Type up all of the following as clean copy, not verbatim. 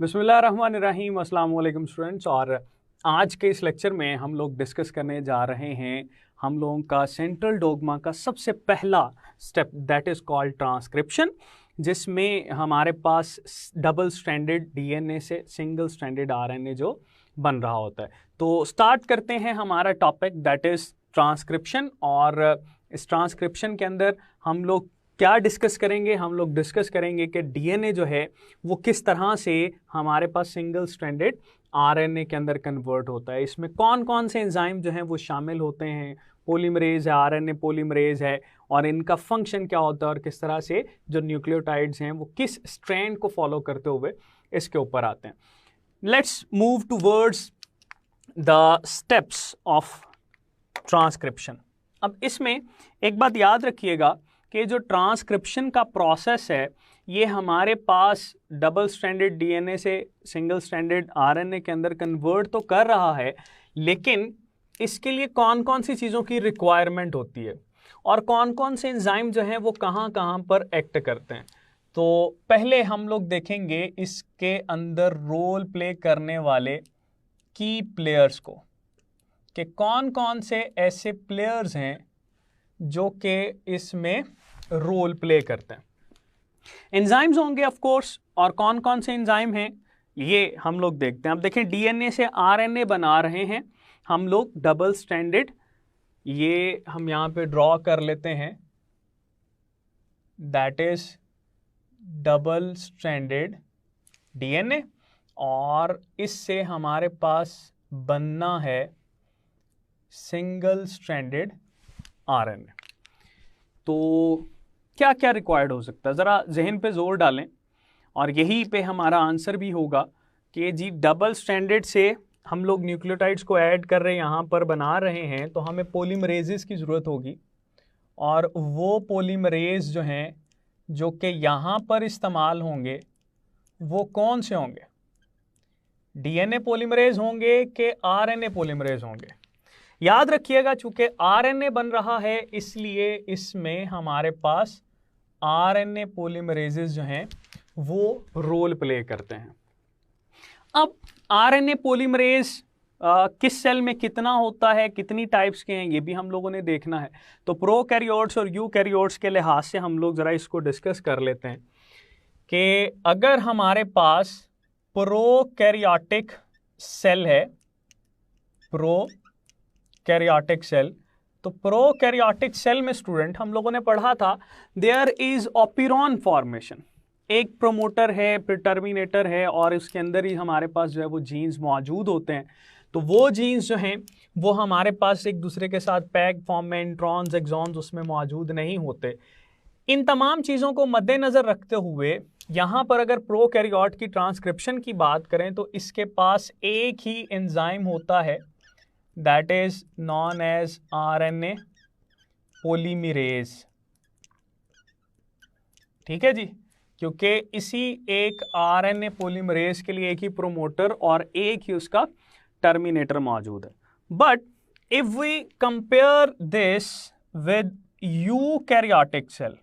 बिस्मिल्लाहिर्रहमानिर्रहीम, अस्सलाम वालेकुम स्टूडेंट्स। और आज के इस लेक्चर में हम लोग डिस्कस करने जा रहे हैं हम लोगों का सेंट्रल डोग्मा का सबसे पहला step, that is called transcription, जिसमें हमारे पास डबल स्ट्रैंडेड डीएनए से सिंगल स्ट्रैंडेड आरएनए जो बन रहा होता है। तो स्टार्ट करते हैं हमारा टॉपिक, दैट इज़ ट्रांसक्रिप्शन। और इस ट्रांसक्रिप्शन के अंदर हम लोग क्या डिस्कस करेंगे? हम लोग डिस्कस करेंगे कि डीएनए जो है वो किस तरह से हमारे पास सिंगल स्ट्रैंडेड आरएनए के अंदर कन्वर्ट होता है, इसमें कौन कौन से एंजाइम जो हैं वो शामिल होते हैं, पॉलीमरेज है, आरएनए पॉलीमरेज है, और इनका फंक्शन क्या होता है और किस तरह से जो न्यूक्लियोटाइड्स हैं वो किस स्ट्रैंड को फॉलो करते हुए इसके ऊपर आते हैं। Let's move towards the steps of transcription. अब इसमें एक बात याद रखिएगा कि जो ट्रांसक्रिप्शन का प्रोसेस है ये हमारे पास डबल स्ट्रैंडेड डीएनए से सिंगल स्ट्रैंडेड आरएनए के अंदर कन्वर्ट तो कर रहा है, लेकिन इसके लिए कौन कौन सी चीज़ों की रिक्वायरमेंट होती है और कौन कौन से एंजाइम जो हैं वो कहाँ कहाँ पर एक्ट करते हैं। तो पहले हम लोग देखेंगे इसके अंदर रोल प्ले करने वाले की प्लेयर्स को, कि कौन कौन से ऐसे प्लेयर्स हैं जो कि इसमें रोल प्ले करते हैं। एंजाइम्स होंगे ऑफ कोर्स, और कौन कौन से एंजाइम हैं ये हम लोग देखते हैं। अब देखें, डीएनए से आरएनए बना रहे हैं हम लोग डबल स्ट्रैंडेड, ये हम यहाँ पे ड्रॉ कर लेते हैं, that is double stranded DNA, और इससे हमारे पास बनना है सिंगल स्ट्रैंडेड आरएनए। तो क्या क्या रिक्वायर्ड हो सकता है, ज़रा जहन पे जोर डालें, और यही पे हमारा आंसर भी होगा कि जी डबल स्ट्रैंडेड से हम लोग न्यूक्लियोटाइड्स को ऐड कर रहे हैं, यहाँ पर बना रहे हैं, तो हमें पॉलीमरेजेस की ज़रूरत होगी। और वो पॉलीमरेज जो हैं जो कि यहाँ पर इस्तेमाल होंगे वो कौन से होंगे? डीएनए पॉलीमरेज होंगे कि आरएनए पॉलीमरेज होंगे? याद रखिएगा, चूंकि आरएनए बन रहा है इसलिए इसमें हमारे पास आरएनए पॉलीमरेजेस जो हैं वो रोल प्ले करते हैं। अब आरएनए पॉलीमरेज किस सेल में कितना होता है, कितनी टाइप्स के हैं, ये भी हम लोगों ने देखना है। तो प्रोकैरियोट्स और यूकैरियोट्स के लिहाज से हम लोग ज़रा इसको डिस्कस कर लेते हैं कि अगर हमारे पास प्रोकैरियोटिक सेल है, प्रोकैरियोटिक सेल, तो प्रोकैरियोटिक सेल में स्टूडेंट हम लोगों ने पढ़ा था देयर इज ओपिरॉन फॉर्मेशन, एक प्रोमोटर है, फिर टर्मिनेटर है, और इसके अंदर ही हमारे पास जो है वो जीन्स मौजूद होते हैं। तो वो जीन्स जो हैं वो हमारे पास एक दूसरे के साथ पैक फॉर्म में इंट्रॉन्स एक्सॉन्स उसमें मौजूद नहीं होते। इन तमाम चीज़ों को मद्देनज़र रखते हुए यहाँ पर अगर प्रोकैरियोट की ट्रांसक्रिप्शन की बात करें तो इसके पास एक ही एंजाइम होता है, that is known as RNA polymerase. ठीक है जी, क्योंकि इसी एक आरएनए पॉलीमरेज के लिए एक ही प्रोमोटर और एक ही उसका टर्मिनेटर मौजूद है। But if we compare this with eukaryotic cell,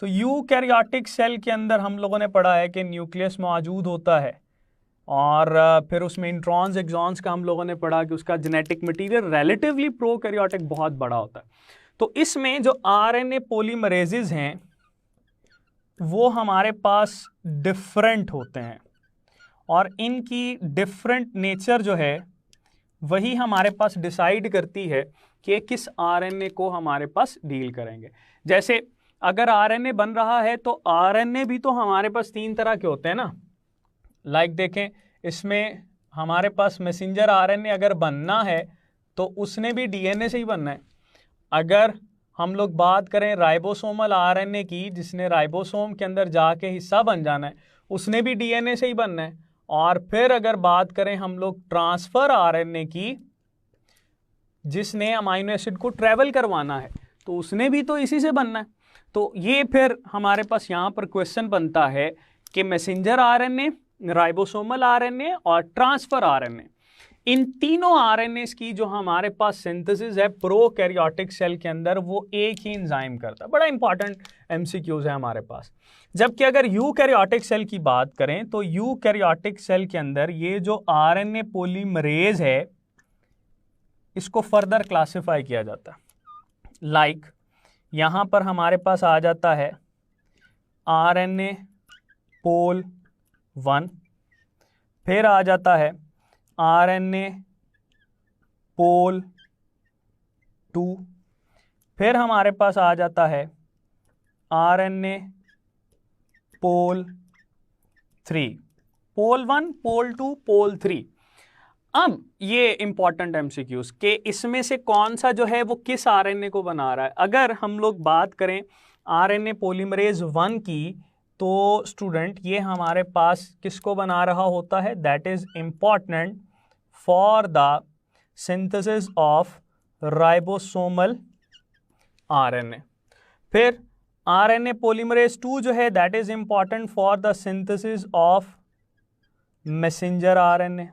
तो यूकैरियोटिक सेल के अंदर हम लोगों ने पढ़ा है कि न्यूक्लियस मौजूद होता है, और फिर उसमें इंट्रॉन्स एक्सॉन्स का हम लोगों ने पढ़ा कि उसका जेनेटिक मटेरियल रिलेटिवली प्रोकैरियोटिक बहुत बड़ा होता है। तो इसमें जो आरएनए पॉलीमरेजेस हैं वो हमारे पास डिफरेंट होते हैं, और इनकी डिफरेंट नेचर जो है वही हमारे पास डिसाइड करती है कि किस आरएनए को हमारे पास डील करेंगे। जैसे अगर आरएनए बन रहा है तो आरएनए भी तो हमारे पास तीन तरह के होते हैं ना। लाइक देखें, इसमें हमारे पास मैसेंजर आरएनए अगर बनना है तो उसने भी डीएनए से ही बनना है। अगर हम लोग बात करें राइबोसोमल आरएनए की, जिसने राइबोसोम के अंदर जाके हिस्सा बन जाना है, उसने भी डीएनए से ही बनना है। और फिर अगर बात करें हम लोग ट्रांसफर आरएनए की, जिसने अमाइनो एसिड को ट्रेवल करवाना है, तो उसने भी तो इसी से बनना है। तो ये फिर हमारे पास यहाँ पर क्वेश्चन बनता है कि मैसेंजर आरएनए, राइबोसोमल आरएनए और ट्रांसफर आरएनए, इन तीनों आरएनएस की जो हमारे पास सिंथेसिस है प्रोकैरियोटिक सेल के अंदर, वो एक ही एंजाइम करता है। बड़ा इंपॉर्टेंट एमसीक्यूज है हमारे पास। जबकि अगर यूकैरियोटिक सेल की बात करें तो यूकैरियोटिक सेल के अंदर ये जो आरएनए पॉलीमरेज है इसको फर्दर क्लासिफाई किया जाता है। लाइक यहां पर हमारे पास आ जाता है आरएनए पोल 1, फिर आ जाता है आरएनए पोल 2, फिर हमारे पास आ जाता है आरएनए पोल 3, पोल 1, पोल 2, पोल 3। अब ये इंपॉर्टेंट एमसीक्यूज के इसमें से कौन सा जो है वो किस आरएनए को बना रहा है। अगर हम लोग बात करें आरएनए पॉलीमरेज 1 की, तो स्टूडेंट ये हमारे पास किसको बना रहा होता है, that is important for the synthesis of ribosomal RNA. फिर आरएनए पॉलीमरेज 2 जो है that is important for the synthesis of messenger RNA.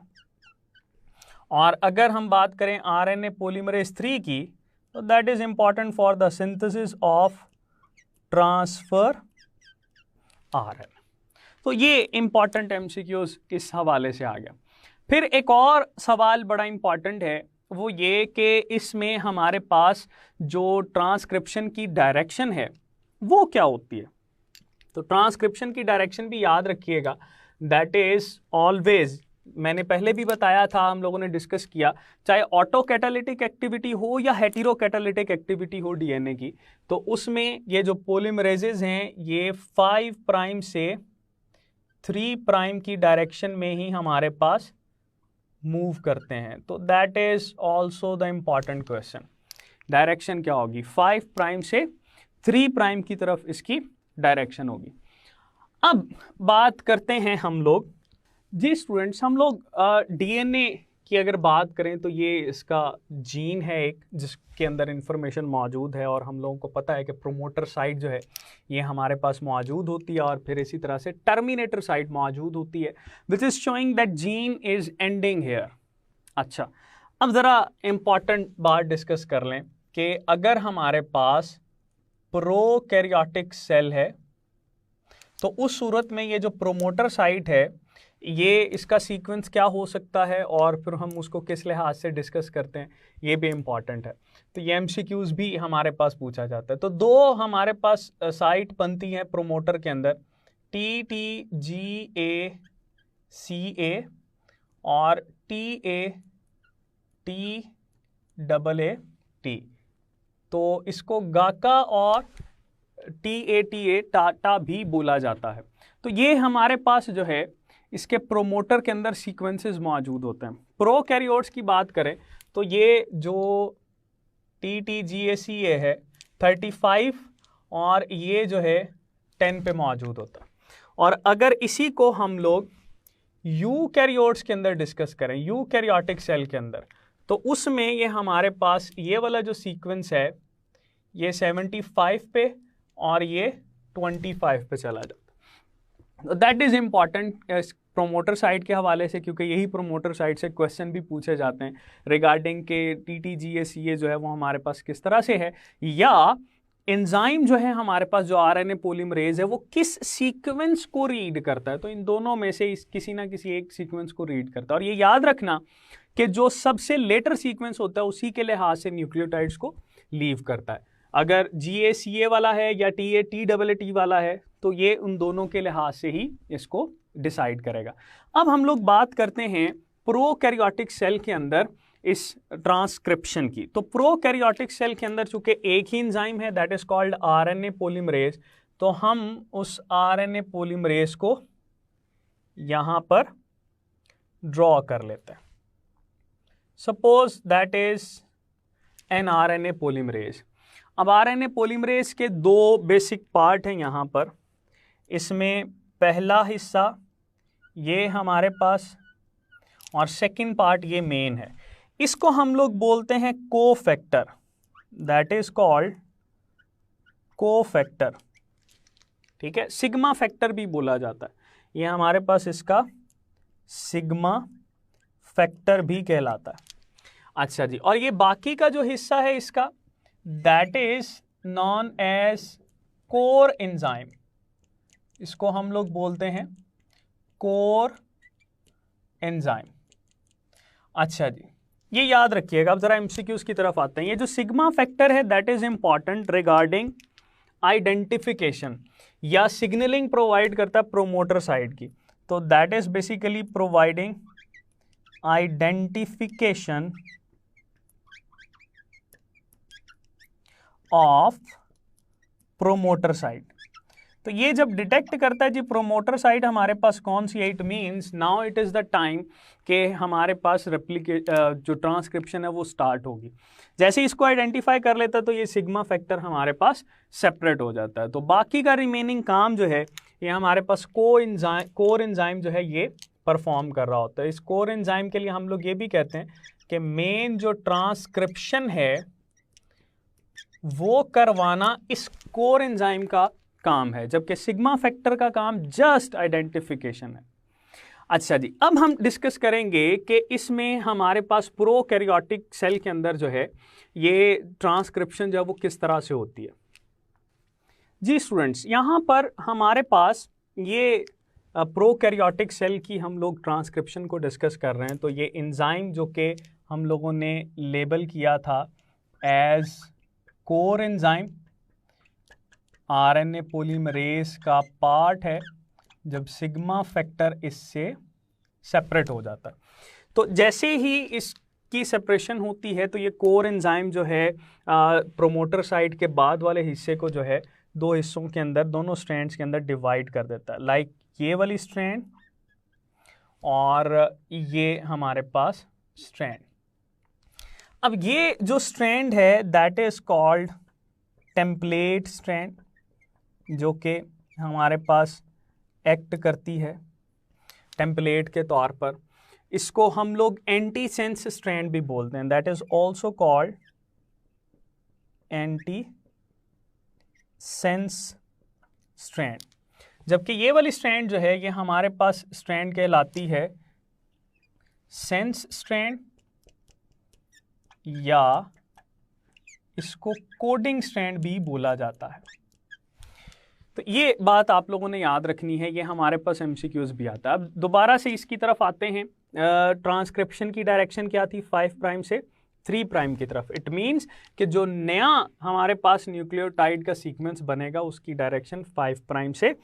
और अगर हम बात करें आरएनए पॉलीमरेज 3 की, तो that is important for the synthesis of transfer RNA. तो ये इंपॉर्टेंट एमसीक्यूज इस हवाले से आ गया। फिर एक और सवाल बड़ा इंपॉर्टेंट है, वो ये कि इसमें हमारे पास जो ट्रांसक्रिप्शन की डायरेक्शन है वो क्या होती है। तो ट्रांसक्रिप्शन की डायरेक्शन भी याद रखिएगा, दैट इज ऑलवेज, मैंने पहले भी बताया था, हम लोगों ने डिस्कस किया, चाहे ऑटो कैटालिटिक एक्टिविटी हो या हेटेरो कैटालिटिक एक्टिविटी हो डीएनए की, तो उसमें ये जो पॉलीमरेजेस हैं ये 5 प्राइम से 3 प्राइम की डायरेक्शन में ही हमारे पास मूव करते हैं। तो that is also the important question, direction क्या होगी, 5 प्राइम से 3 प्राइम की तरफ इसकी डायरेक्शन होगी। अब बात करते हैं हम लोग, जी स्टूडेंट्स, हम लोग डीएनए की अगर बात करें तो ये इसका जीन है एक, जिसके अंदर इंफॉर्मेशन मौजूद है, और हम लोगों को पता है कि प्रोमोटर साइट जो है ये हमारे पास मौजूद होती है, और फिर इसी तरह से टर्मिनेटर साइट मौजूद होती है, which is showing that gene is ending here. अच्छा, अब ज़रा इम्पॉर्टेंट बात डिस्कस कर लें कि अगर हमारे पास प्रोकैरियोटिक सेल है तो उस सूरत में ये जो प्रोमोटर साइट है ये इसका सीक्वेंस क्या हो सकता है, और फिर हम उसको किस लिहाज से डिस्कस करते हैं, ये भी इम्पॉर्टेंट है। तो ये एमसीक्यूज भी हमारे पास पूछा जाता है। तो 2 हमारे पास साइट बनती हैं प्रोमोटर के अंदर, TTGACA और TATAT। तो इसको गाका और TATA टाटा भी बोला जाता है। तो ये हमारे पास जो है इसके प्रोमोटर के अंदर सीक्वेंसेस मौजूद होते हैं। प्रोकैरियोट्स की बात करें तो ये जो TTGACA है 35 और ये जो है 10 पे मौजूद होता है। और अगर इसी को हम लोग यूकैरियोट्स के अंदर डिस्कस करें, यूकैरियोटिक सेल के अंदर, तो उसमें ये हमारे पास ये वाला जो सीक्वेंस है ये 75 पे और ये 25 पे चला जाता है। That is important promoter site के हवाले से, क्योंकि यही प्रोमोटर साइट से क्वेश्चन भी पूछे जाते हैं रिगार्डिंग के TTGACA जो है वो हमारे पास किस तरह से है, या एंजाइम जो है हमारे पास जो आरएनए पॉलीमरेज है वो किस सीक्वेंस को रीड करता है। तो इन दोनों में से किसी ना किसी एक सीक्वेंस को रीड करता है। और ये याद रखना कि जो सबसे लेटर सीक्वेंस होता है उसी के लिहाज से न्यूक्लियोटाइड्स को लीव करता है। अगर GACA वाला है या TATAT वाला है तो ये उन दोनों के लिहाज से ही इसको डिसाइड करेगा। अब हम लोग बात करते हैं प्रोकैरियोटिक सेल के अंदर इस ट्रांसक्रिप्शन की। तो प्रोकैरियोटिक सेल के अंदर चूंकि एक ही एंजाइम है that is called RNA polymerase, तो हम उस आरएनए पॉलीमरेज को यहां पर ड्रॉ कर लेते हैं। Suppose that is an RNA polymerase. अब आरएनए पॉलीमरेज के 2 बेसिक पार्ट हैं यहाँ पर। इसमें पहला हिस्सा ये हमारे पास और सेकंड पार्ट ये मेन है। इसको हम लोग बोलते हैं cofactor, that is called cofactor. ठीक है, सिग्मा फैक्टर भी बोला जाता है। ये हमारे पास इसका सिग्मा फैक्टर भी कहलाता है। अच्छा जी, और ये बाकी का जो हिस्सा है इसका, that is known as core enzyme. इसको हम लोग बोलते हैं कोर एंजाइम। अच्छा जी, ये याद रखिएगा। अब जरा एमसीक्यूज की तरफ आते हैं। ये जो सिग्मा फैक्टर है that is important regarding identification या सिग्नलिंग प्रोवाइड करता है प्रोमोटर साइड की। तो that is basically providing identification of promoter site. तो ये जब डिटेक्ट करता है जी प्रोमोटर साइट हमारे पास कौन सी है, it means now it is the time कि हमारे पास जो ट्रांसक्रिप्शन है वो स्टार्ट होगी। जैसे ही इसको आइडेंटिफाई कर लेता है तो ये सिग्मा फैक्टर हमारे पास सेपरेट हो जाता है। तो बाकी का रिमेनिंग काम जो है ये हमारे पास कोर एंजाइम जो है ये परफॉर्म कर रहा होता है। इस कोर एंजाइम के लिए हम लोग ये भी कहते हैं कि मेन जो ट्रांसक्रिप्शन है वो करवाना इस कोर एंजाइम का काम है, जबकि सिग्मा फैक्टर का काम जस्ट आइडेंटिफिकेशन है। अच्छा जी, अब हम डिस्कस करेंगे कि इसमें हमारे पास प्रोकैरियोटिक सेल के अंदर जो है ये ट्रांसक्रिप्शन जो है वो किस तरह से होती है। जी स्टूडेंट्स, यहाँ पर हमारे पास ये प्रोकैरियोटिक सेल की हम लोग ट्रांसक्रिप्शन को डिस्कस कर रहे हैं। तो ये एंजाइम जो कि हम लोगों ने लेबल किया था as core enzyme, RNA polymerase का पार्ट है जब सिग्मा फैक्टर इससे सेपरेट हो जाता है। तो जैसे ही इसकी सेपरेशन होती है तो ये कोर एंजाइम जो है प्रोमोटर साइट के बाद वाले हिस्से को जो है दो हिस्सों के अंदर, दोनों स्ट्रैंड्स के अंदर डिवाइड कर देता है। लाइक ये वाली स्ट्रैंड और ये हमारे पास स्ट्रैंड। अब ये जो स्ट्रैंड है that is called template strand, जो कि हमारे पास एक्ट करती है टेम्पलेट के तौर पर। इसको हम लोग एंटी सेंस स्ट्रैंड भी बोलते हैं, that is also called anti sense strand. जबकि ये वाली स्ट्रैंड जो है ये हमारे पास स्ट्रैंड कहलाती है सेंस स्ट्रैंड, या इसको कोडिंग स्ट्रैंड भी बोला जाता है। तो ये बात आप लोगों ने याद रखनी है, ये हमारे पास एमसीक्यूज भी आता है। अब दोबारा से इसकी तरफ आते हैं। ट्रांसक्रिप्शन की डायरेक्शन क्या थी, 5 प्राइम से 3 प्राइम की तरफ। इट मीन्स कि जो नया हमारे पास न्यूक्लियोटाइड का सीक्वेंस बनेगा उसकी डायरेक्शन 5 प्राइम से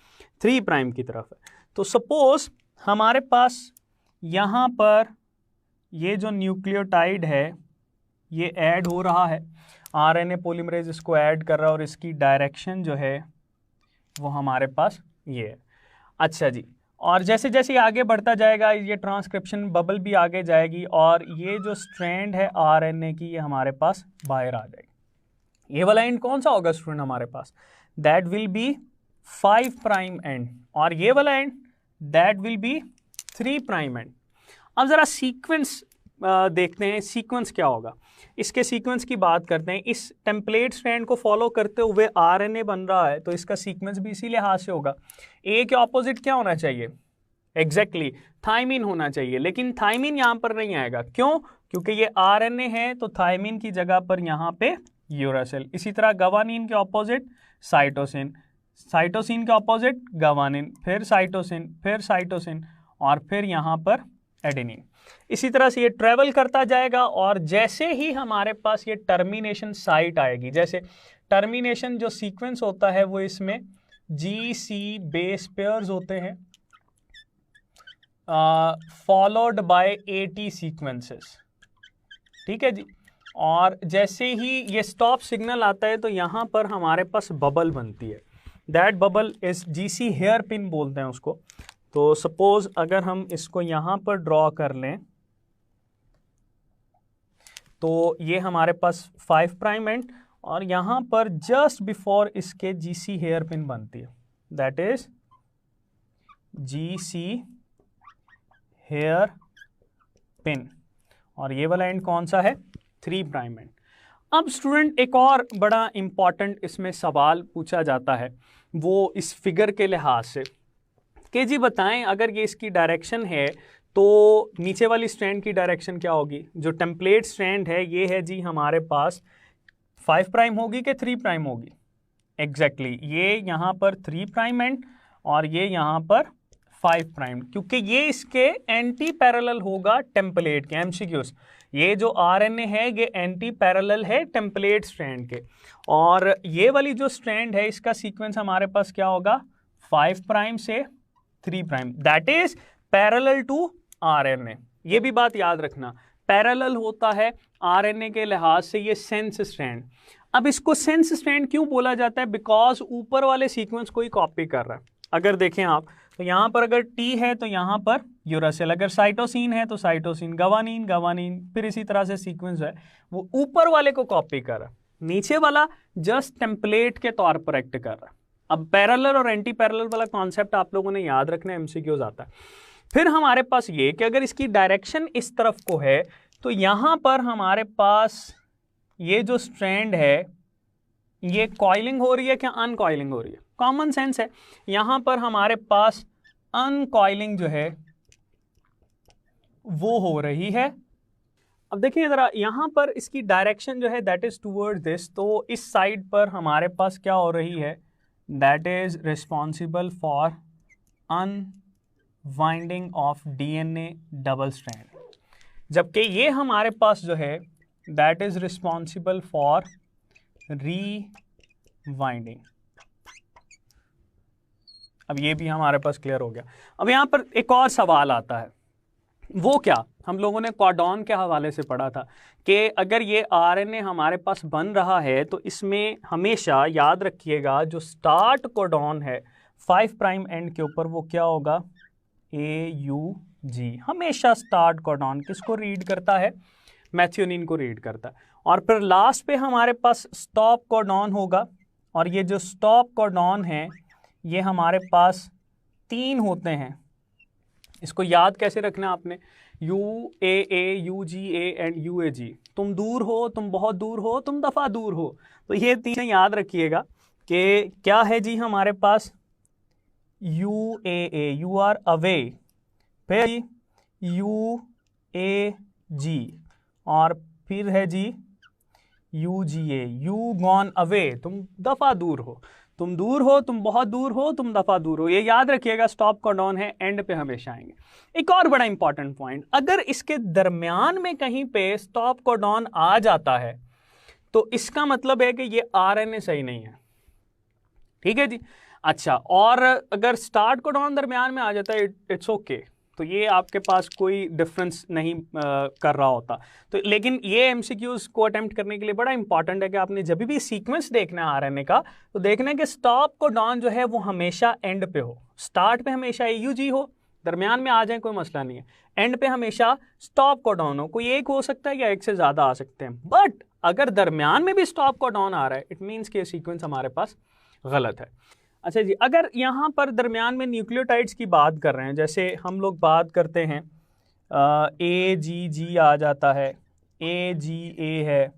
3 प्राइम की तरफ है। तो सपोज हमारे पास यहाँ पर ये जो न्यूक्लियोटाइड है ये ऐड हो रहा है, आरएनए पॉलीमरेज इसको ऐड कर रहा है और इसकी डायरेक्शन जो है वो हमारे पास ये है। अच्छा जी, और जैसे जैसे ये आगे बढ़ता जाएगा ये ट्रांसक्रिप्शन बबल भी आगे जाएगी और ये जो स्ट्रैंड है आरएनए की ये हमारे पास बाहर आ जाएगी। ये वाला एंड कौन सा होगा स्टूडेंट हमारे पास, that will be 5 prime end, और ये वाला end that will be 3 prime end. अब ज़रा सीक्वेंस देखते हैं, सीक्वेंस क्या होगा। इसके सीक्वेंस की बात करते हैं। इस टेम्पलेट स्ट्रैंड को फॉलो करते हुए आरएनए बन रहा है तो इसका सीक्वेंस भी इसी लिहाज से होगा। ए के ऑपोजिट क्या होना चाहिए, एग्जैक्टली थायमीन होना चाहिए, लेकिन थायमीन यहाँ पर नहीं आएगा। क्यों, क्योंकि ये आरएनए है तो थायमीन की जगह पर यहाँ पे यूरासिल। इसी तरह गवानीन के ऑपोजिट साइटोसिन, साइटोसिन के ऑपोजिट गवानीन, फिर साइटोसिन, फिर साइटोसिन और फिर यहाँ पर एडेनिन। इसी तरह से ये ट्रेवल करता जाएगा और जैसे ही हमारे पास ये टर्मिनेशन साइट आएगी, जैसे टर्मिनेशन जो सीक्वेंस होता है वो इसमें GC बेस पेयर्स होते हैं फॉलोड बाय AT सीक्वेंसेस, ठीक है जी। और जैसे ही ये स्टॉप सिग्नल आता है तो यहाँ पर हमारे पास बबल बनती है, that bubble is GC hairpin बोलते हैं उसको। तो सपोज अगर हम इसको यहाँ पर ड्रॉ कर लें तो ये हमारे पास 5 प्राइम एंड और यहाँ पर जस्ट बिफोर इसके GC हेयर पिन बनती है, that is GC hairpin, और ये वाला एंड कौन सा है, 3 प्राइम एंड। अब स्टूडेंट एक और बड़ा इंपॉर्टेंट इसमें सवाल पूछा जाता है वो इस फिगर के लिहाज से कि जी बताएं अगर ये इसकी डायरेक्शन है तो नीचे वाली स्ट्रैंड की डायरेक्शन क्या होगी? जो टेम्पलेट स्ट्रैंड है ये है जी हमारे पास 5 प्राइम होगी कि 3 प्राइम होगी? एग्जैक्टली ये यहाँ पर 3 प्राइम एंड और ये यहाँ पर 5 प्राइम, क्योंकि ये इसके एंटी पैरेलल होगा टेम्पलेट के। एमसीक्यूज, ये जो आरएनए है ये एंटी पैरेलल है टेम्पलेट स्ट्रैंड के, और ये वाली जो स्ट्रैंड है इसका सीक्वेंस हमारे पास क्या होगा? 5 प्राइम से 3 prime, that is parallel to RNA. ये भी बात याद रखना, पैरेलल होता है आरएनए के लिहाज से ये सेंस स्ट्रैंड। अब इसको सेंस स्ट्रैंड क्यों बोला जाता है? बिकॉज ऊपर वाले सीक्वेंस को ही कॉपी कर रहा है। अगर देखें आप तो यहाँ पर अगर टी है तो यहाँ पर यूरासिल, अगर साइटोसिन है तो साइटोसिन, गवानीन गवानीन, फिर इसी तरह से सीक्वेंस है वो ऊपर वाले को कॉपी कर रहा है, नीचे वाला जस्ट टेम्पलेट के तौर पर एक्ट कर रहा है। अब पैरेलल और एंटी पैरेलल वाला कॉन्सेप्ट आप लोगों ने याद रखना, एमसीक्यूज आता है। फिर हमारे पास ये कि अगर इसकी डायरेक्शन इस तरफ को है तो यहाँ पर हमारे पास ये जो स्ट्रैंड है ये कॉइलिंग हो रही है क्या अनकॉइलिंग हो रही है? कॉमन सेंस है, यहाँ पर हमारे पास अनकॉइलिंग जो है वो हो रही है। अब देखिए ज़रा, यहाँ पर इसकी डायरेक्शन जो है दैट इज टूवर्ड्स दिस, तो इस साइड पर हमारे पास क्या हो रही है? That is responsible for unwinding of DNA double strand, जबकि ये हमारे पास जो है दैट इज रिस्पॉन्सिबल फॉर रीवाइंडिंग। अब ये भी हमारे पास क्लियर हो गया। अब यहाँ पर एक और सवाल आता है, वो क्या? हम लोगों ने कॉडॉन के हवाले से पढ़ा था कि अगर ये आरएनए हमारे पास बन रहा है तो इसमें हमेशा याद रखिएगा जो स्टार्ट कोडॉन है 5 प्राइम एंड के ऊपर वो क्या होगा? AUG। हमेशा स्टार्ट कोडॉन किसको रीड करता है? मैथियोनिन को रीड करता है। और फिर लास्ट पे हमारे पास स्टॉप कोडॉन होगा, और ये जो स्टॉप कोडॉन है ये हमारे पास 3 होते हैं। इसको याद कैसे रखना आपने? UAA, UGA and UAG। तुम दूर हो, तुम बहुत दूर हो, तुम दफ़ा दूर हो, तो ये 3 याद रखिएगा कि क्या है जी हमारे पास? UAA, यू आर अवे, फिर UAG, और फिर है जी UGA, यू गॉन अवे, तुम दफ़ा दूर हो, तुम दूर हो, तुम बहुत दूर हो, तुम दफ़ा दूर हो। ये याद रखिएगा, स्टॉप कोडॉन है, एंड पे हमेशा आएंगे। एक और बड़ा इंपॉर्टेंट पॉइंट, अगर इसके दरमियान में कहीं पे स्टॉप कोडॉन आ जाता है तो इसका मतलब है कि ये आरएनए सही नहीं है। ठीक है जी। अच्छा, और अगर स्टार्ट कोडॉन दरमियान में आ जाता है इट्स ओके, तो ये आपके पास कोई डिफरेंस नहीं कर रहा होता। तो लेकिन ये एमसीक्यूज को अटेम्प्ट करने के लिए बड़ा इंपॉर्टेंट है कि आपने जब भी सीक्वेंस देखना है आरएनए का तो देखना है कि स्टॉप कोडॉन जो है वो हमेशा एंड पे हो। स्टार्ट पे हमेशा AUG हो, दरमियान में आ जाए कोई मसला नहीं है, एंड पे हमेशा स्टॉप कोडॉन हो। कोई एक हो सकता है या एक से ज़्यादा आ सकते हैं, बट अगर दरमियान में भी स्टॉप कोडॉन आ रहा है इट मीन्स कि सीक्वेंस हमारे पास गलत है। अच्छा जी, अगर यहाँ पर दरमियान में न्यूक्लियोटाइड्स की बात कर रहे हैं, जैसे हम लोग बात करते हैं AGG आ जाता है, AGA है,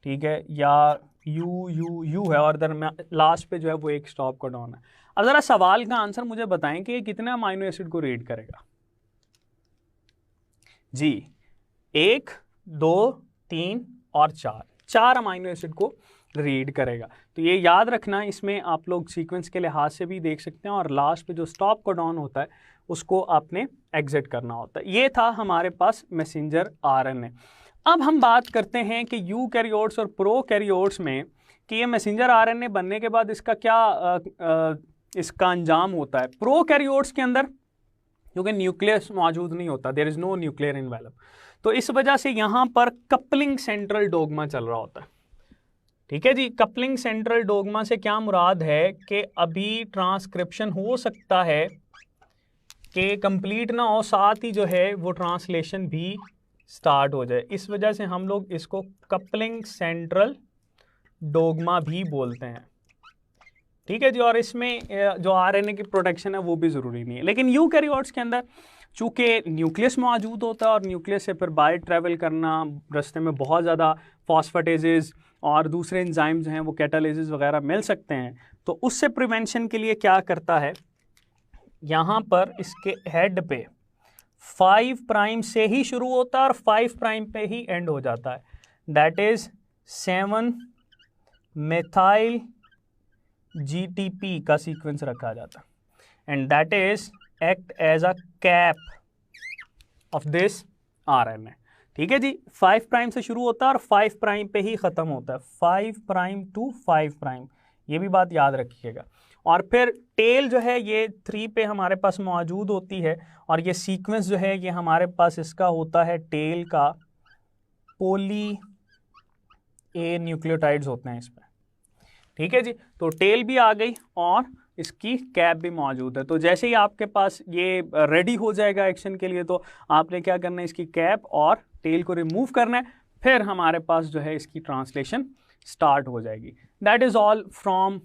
ठीक है, या UUU है, और दरमियान लास्ट पे जो है वो एक स्टॉप कोडॉन है। अब ज़रा सवाल का आंसर मुझे बताएं कि ये कितने अमाइनो एसिड को रीड करेगा? जी 1, 2, 3 और 4 अमाइनो एसिड को रीड करेगा। तो ये याद रखना, इसमें आप लोग सीक्वेंस के लिहाज से भी देख सकते हैं, और लास्ट पे जो स्टॉप कोडॉन होता है उसको आपने एग्जिट करना होता है। ये था हमारे पास मैसेंजर आरएनए। अब हम बात करते हैं कि यूकैरियोट्स और प्रोकैरियोट्स में कि ये मैसेंजर आरएनए बनने के बाद इसका क्या इसका अंजाम होता है। प्रोकैरियोट्स के अंदर क्योंकि न्यूक्लियस मौजूद नहीं होता, there is no nuclear envelope, तो इस वजह से यहाँ पर कपलिंग सेंट्रल डोगमा चल रहा होता है। ठीक है जी, कपलिंग सेंट्रल डोगमा से क्या मुराद है कि अभी ट्रांसक्रिप्शन हो सकता है कि कंप्लीट ना हो, साथ ही जो है वो ट्रांसलेशन भी स्टार्ट हो जाए। इस वजह से हम लोग इसको कपलिंग सेंट्रल डोगमा भी बोलते हैं। ठीक है जी, और इसमें जो आरएनए की प्रोटेक्शन है वो भी ज़रूरी नहीं है। लेकिन यूकैरियोट्स के अंदर चूँकि न्यूक्लियस मौजूद होता है और न्यूक्लियस से फिर बाय ट्रैवल करना, रास्ते में बहुत ज़्यादा फॉस्फेटेजेस और दूसरे एंजाइम जो हैं वो कैटालिसिस वगैरह मिल सकते हैं, तो उससे प्रिवेंशन के लिए क्या करता है, यहाँ पर इसके हेड पे 5 प्राइम से ही शुरू होता है और 5 प्राइम पे ही एंड हो जाता है, दैट इज 7 मेथाइल GTP का सीक्वेंस रखा जाता है and that is act as a cap of this RNA। ठीक है जी, 5 प्राइम से शुरू होता है और 5 प्राइम पे ही ख़त्म होता है, 5 प्राइम टू 5 प्राइम, ये भी बात याद रखिएगा। और फिर टेल जो है ये 3 पे हमारे पास मौजूद होती है और ये सीक्वेंस जो है ये हमारे पास इसका होता है टेल का पोली ए न्यूक्लियोटाइड्स होते हैं इसमें। ठीक है जी, तो टेल भी आ गई और इसकी कैप भी मौजूद है। तो जैसे ही आपके पास ये रेडी हो जाएगा एक्शन के लिए, तो आपने क्या करना है, इसकी कैप और टेल को रिमूव करना है, फिर हमारे पास जो है इसकी ट्रांसलेशन स्टार्ट हो जाएगी। That is all from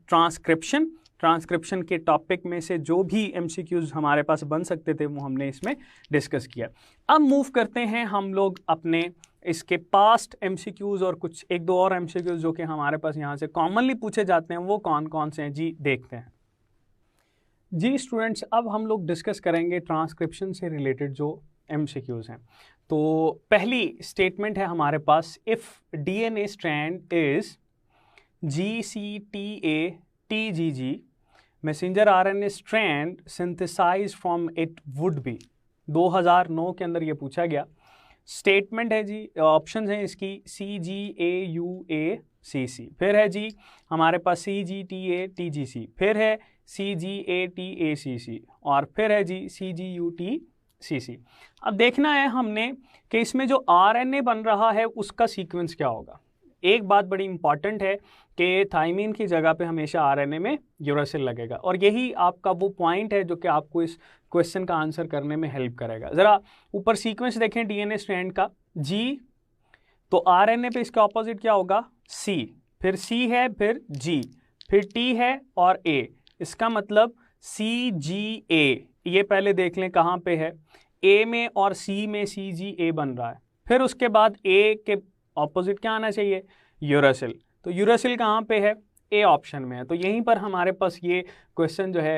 transcription. Transcription के टॉपिक में से जो भी MCQs हमारे पास बन सकते थे वो हमने इसमें डिस्कस किया। अब मूव करते हैं हम लोग अपने इसके पास्ट MCQs और कुछ एक दो और MCQs जो कि हमारे पास यहाँ से कॉमनली पूछे जाते हैं, वो कौन कौन से हैं जी, देखते हैं। जी स्टूडेंट्स, अब हम लोग डिस्कस करेंगे ट्रांसक्रिप्शन से रिलेटेड जो MCQs हैं। तो पहली स्टेटमेंट है हमारे पास, if DNA strand is GCTA TGG messenger RNA strand synthesize from it would be. 2009 के अंदर ये पूछा गया। स्टेटमेंट है जी, ऑप्शन है इसकी CGAUACC, फिर है जी हमारे पास CGTA TGC, फिर है CGATACC और फिर है जी CGUTCC। अब देखना है हमने कि इसमें जो RNA बन रहा है उसका सीक्वेंस क्या होगा। एक बात बड़ी इंपॉर्टेंट है कि थाइमीन की जगह पे हमेशा RNA में यूरासिल लगेगा और यही आपका वो पॉइंट है जो कि आपको इस क्वेश्चन का आंसर करने में हेल्प करेगा। ज़रा ऊपर सीक्वेंस देखें DNA स्ट्रैंड का, G, तो RNA पे इसका ऑपोजिट क्या होगा, C, फिर C है, फिर G, फिर T है और A, इसका मतलब CGA। ये पहले देख लें कहाँ पे है, A में और C में CGA बन रहा है, फिर उसके बाद A के ऑपोजिट क्या आना चाहिए, यूरासिल। तो यूरासिल कहाँ पे है, ए ऑप्शन में है। तो यहीं पर हमारे पास ये क्वेश्चन जो है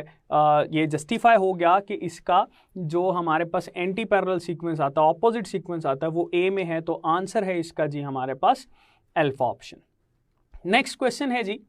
ये जस्टिफाई हो गया कि इसका जो हमारे पास एंटी पैरेलल सीक्वेंस आता है, ऑपोजिट सीक्वेंस आता है, वो ए में है। तो आंसर है इसका जी हमारे पास अल्फा ऑप्शन। नेक्स्ट क्वेश्चन है जी,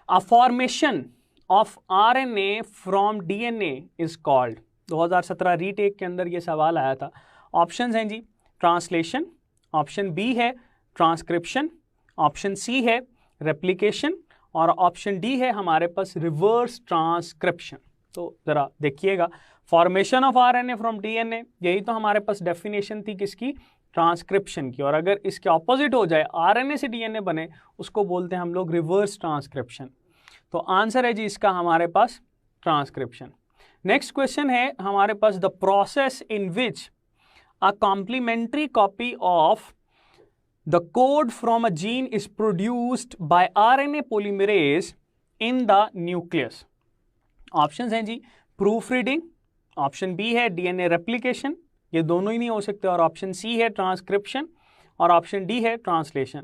a formation of RNA from DNA is called. 2017 retake के अंदर ये सवाल आया था। ऑप्शन हैं जी, ट्रांसलेशन, ऑप्शन बी है ट्रांसक्रिप्शन, ऑप्शन सी है रेप्लिकेशन और ऑप्शन डी है हमारे पास रिवर्स ट्रांसक्रिप्शन। तो ज़रा देखिएगा, formation of RNA from DNA, यही तो हमारे पास डेफिनेशन थी किसकी, ट्रांसक्रिप्शन की। और अगर इसके ऑपोजिट हो जाए, RNA से DNA बने, उसको बोलते हैं हम लोग रिवर्स ट्रांसक्रिप्शन। तो आंसर है जी इसका हमारे पास ट्रांसक्रिप्शन। नेक्स्ट क्वेश्चन है हमारे पास, the process in which a complementary copy of the code from a gene is produced by RNA polymerase in the nucleus। Options हैं जी, प्रूफ रीडिंग, ऑप्शन बी है DNA replication, ये दोनों ही नहीं हो सकते, और ऑप्शन सी है ट्रांसक्रिप्शन और ऑप्शन डी है ट्रांसलेशन।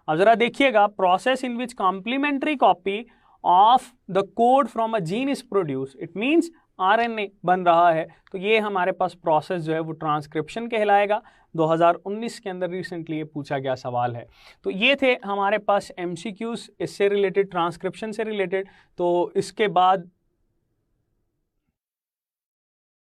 अब जरा देखिएगा, process in which complementary copy of the code from a gene is produce, it means RNA बन रहा है। तो ये हमारे पास प्रोसेस जो है वो ट्रांसक्रिप्शन कहलाएगा। 2019 के अंदर रिसेंटली ये पूछा गया सवाल है। तो ये थे हमारे पास MCQs इससे रिलेटेड, ट्रांसक्रिप्शन से रिलेटेड। तो इसके बाद